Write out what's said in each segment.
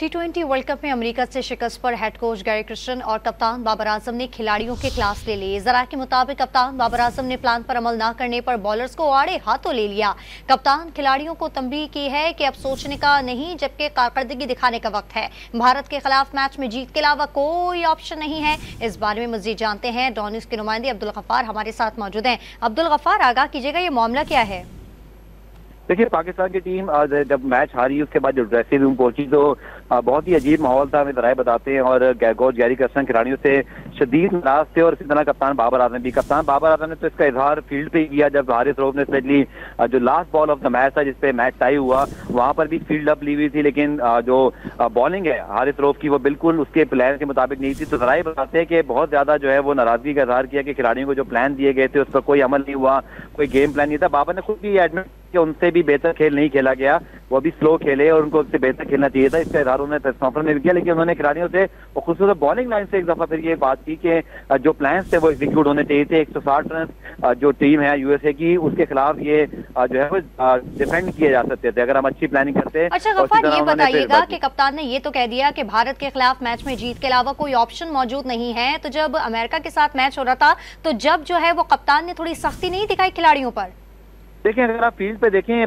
T20 world cup में America से शिकस्त पर हेड कोच गैरी क्रिस्टन और कप्तान बाबर आजम ने खिलाड़ियों के क्लास ले लिए। जरा के मुताबिक कप्तान बाबर आजम ने प्लान पर अमल न करने पर बॉलर्स को आड़े हाथों ले लिया। कप्तान खिलाड़ियों को तंबीह की है कि अब सोचने का नहीं जबकि कारकर्दगी दिखाने का वक्त है। भारत के खिलाफ मैच में जीत के अलावा कोई ऑप्शन नहीं है। इस बारे में मजीद जानते हैं डॉन न्यूज़ के नुमाइंदे अब्दुल गफ्फार हमारे साथ मौजूद हैं। अब्दुल गफ्फार, आगाह कीजिएगा, ये मामला क्या है? देखिए, पाकिस्तान की टीम जब मैच हारी उसके बाद जो ड्रेसिंग रूम पहुंची तो बहुत ही अजीब माहौल था, हमें जराए बताते हैं। और कोच गैरी क्रिस्टन खिलाड़ियों से शदीद नाराज थे और इसी तरह कप्तान बाबर आजम भी। कप्तान बाबर आजम ने तो इसका इजहार फील्ड पे किया जब हारिस रऊफ ने स्पेशली जो last ball of the match था जिसपे मैच टाई हुआ, वहां पर भी फील्ड अप ली हुई थी, लेकिन जो बॉलिंग है हारिस रऊफ की वो बिल्कुल उसके प्लान के मुताबिक नहीं थी। तो जराए बताते हैं कि बहुत ज्यादा जो है वो नाराजगी का इजहार किया कि खिलाड़ियों को जो प्लान दिए गए थे उस पर कोई अमल नहीं हुआ, कोई गेम प्लान नहीं था। बाबर ने खुद भी एडमिट कि उनसे भी बेहतर खेल नहीं खेला गया, वो भी स्लो खेले और उनको उससे बेहतर खेलना चाहिए था। इसका इजहार उन्होंने प्रेस कॉन्फ्रेंस में भी किया, लेकिन उन्होंने खिलाड़ियों से और खुसूस बॉलिंग लाइन से एक दफा फिर ये बात की कि जो प्लान्स थे वो एग्जीक्यूट होने चाहिए थे। 160 रन जो टीम है यूएसए की उसके खिलाफ ये जो है वो डिफेंड किए जा सकते थे अगर हम अच्छी प्लानिंग करते। अच्छा गफ्फार, ये बताइएगा कि कप्तान ने ये तो कह दिया कि भारत के खिलाफ मैच में जीत के अलावा कोई ऑप्शन मौजूद नहीं है, तो जब अमेरिका के साथ मैच हो रहा था तो जब जो है वो कप्तान ने थोड़ी सख्ती नहीं दिखाई खिलाड़ियों पर? देखिए, अगर आप फील्ड पे देखें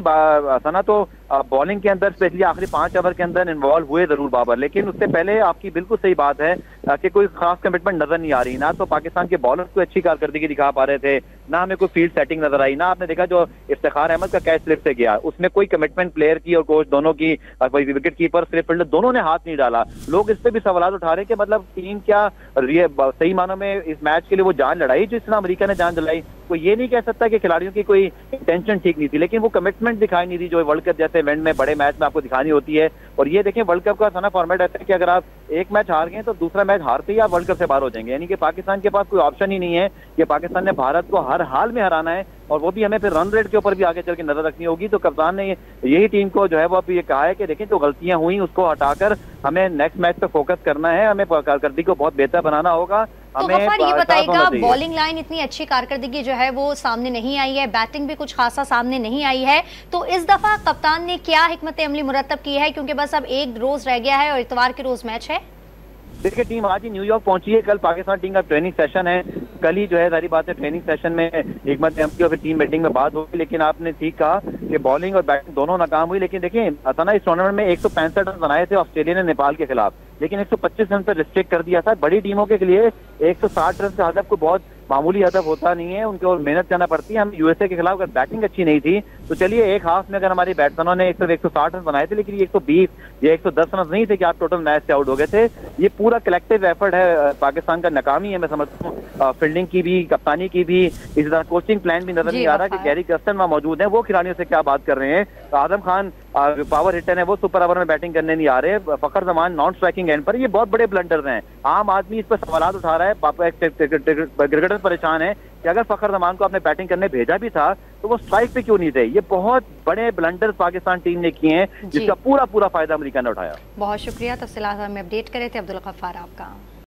सना तो बॉलिंग के अंदर स्पेशली आखिरी 5 ओवर के अंदर इन्वॉल्व हुए जरूर बाबर, लेकिन उससे पहले आपकी बिल्कुल सही बात है कि कोई खास कमिटमेंट नजर नहीं आ रही। ना तो पाकिस्तान के बॉलर्स को अच्छी कारकर्दगी दिखा पा रहे थे, ना हमें कोई फील्ड सेटिंग नजर आई। ना आपने देखा जो इफ्तिखार अहमद का कैच स्लिप से गया उसमें कोई कमिटमेंट प्लेयर की और कोच दोनों की, विकेट कीपर स्लिप फील्डर दोनों ने हाथ नहीं डाला। लोग इस पे भी सवाल उठा रहे कि मतलब टीम क्या सही मानों में इस मैच के लिए वो जान लड़ाई जिस तरह अमेरिका ने जान लड़ाई। कोई ये नहीं कह सकता कि खिलाड़ियों की कोई इंटेंशन ठीक नहीं थी, लेकिन वो कमिटमेंट दिखाई नहीं थी जो वर्ल्ड कप जैसे इवेंट में बड़े मैच में आपको दिखानी होती है। और ये देखें, वर्ल्ड कप का सारा फॉर्मेट ऐसा है कि अगर आप एक मैच हार गए तो दूसरा मैच हारते ही आप वर्ल्ड कप से बाहर हो जाएंगे। यानी कि पाकिस्तान के पास कोई ऑप्शन ही नहीं है कि पाकिस्तान ने भारत को हर हाल में हराना है और वो भी हमें फिर रन रेट के ऊपर भी आगे चल के नजर रखनी होगी। तो कप्तान ने यही टीम को जो है वो अभी ये कहा है कि देखें जो गलतियां हुई उसको हटाकर हमें नेक्स्ट मैच पे फोकस करना है, हमें कारकर्दगी को बहुत बेहतर बनाना होगा। तो गफ्फार ये बताइएगा, बॉलिंग लाइन इतनी अच्छी कारकर्दगी जो है वो सामने नहीं आई है, बैटिंग भी कुछ खासा सामने नहीं आई है, तो इस दफा कप्तान ने क्या हिकमत अमली मुरतब की है क्योंकि बस अब एक रोज रह गया है और इतवार के रोज मैच है? देखिए, टीम आज ही न्यूयॉर्क पहुंची है, कल पाकिस्तान टीम का ट्रेनिंग सेशन है, कल ही जो है सारी बात है ट्रेनिंग सेशन में हिकमत अमली और फिर टीम मीटिंग में बात होगी। लेकिन आपने ठीक कहा कि बॉलिंग और बैटिंग दोनों नाकाम हुई, लेकिन देखिए अचानक इस टूर्नामेंट में 165 रन बनाए थे ऑस्ट्रेलिया ने नेपाल के खिलाफ, लेकिन 125 रन पर रिस्ट्रिक्ट कर दिया था। बड़ी टीमों के लिए 160 रन का हदफ को बहुत मामूली हदफ होता नहीं है, उनको और मेहनत करना पड़ती है। हम यूएसए के खिलाफ अगर बैटिंग अच्छी नहीं थी तो चलिए एक हाफ में अगर हमारे बैट्समैनों ने 160 रन बनाए थे, लेकिन ये 120 या 110 रन नहीं थे कि आप टोटल मैच से आउट हो गए थे। ये पूरा कलेक्टिव एफर्ट है पाकिस्तान का, नाकामी है मैं समझता हूँ, फील्डिंग की भी, कप्तानी की भी, इसी तरह कोचिंग प्लान भी नजर नहीं आ रहा कि गैरी क्रिस्टन वहां मौजूद है वो खिलाड़ियों से क्या बात कर रहे हैं। आजम खान पावर हिटर है वो सुपर ओवर में बैटिंग करने नहीं आ रहे, फखर जमान नॉन स्ट्राइकिंग एंड पर, ये बहुत बड़े ब्लंडर्स हैं। आम आदमी इस पर सवाल उठा रहा है, क्रिकेटर परेशान है कि अगर फखर जमान को आपने बैटिंग करने भेजा भी था तो वो स्ट्राइक पे क्यों नहीं थे। ये बहुत बड़े ब्लंडर्स पाकिस्तान टीम ने किए हैं जिसका पूरा फायदा अमेरिका ने उठाया। बहुत शुक्रिया, तफसीलात हमें अपडेट करे थे अब्दुल गफ्फार आपका।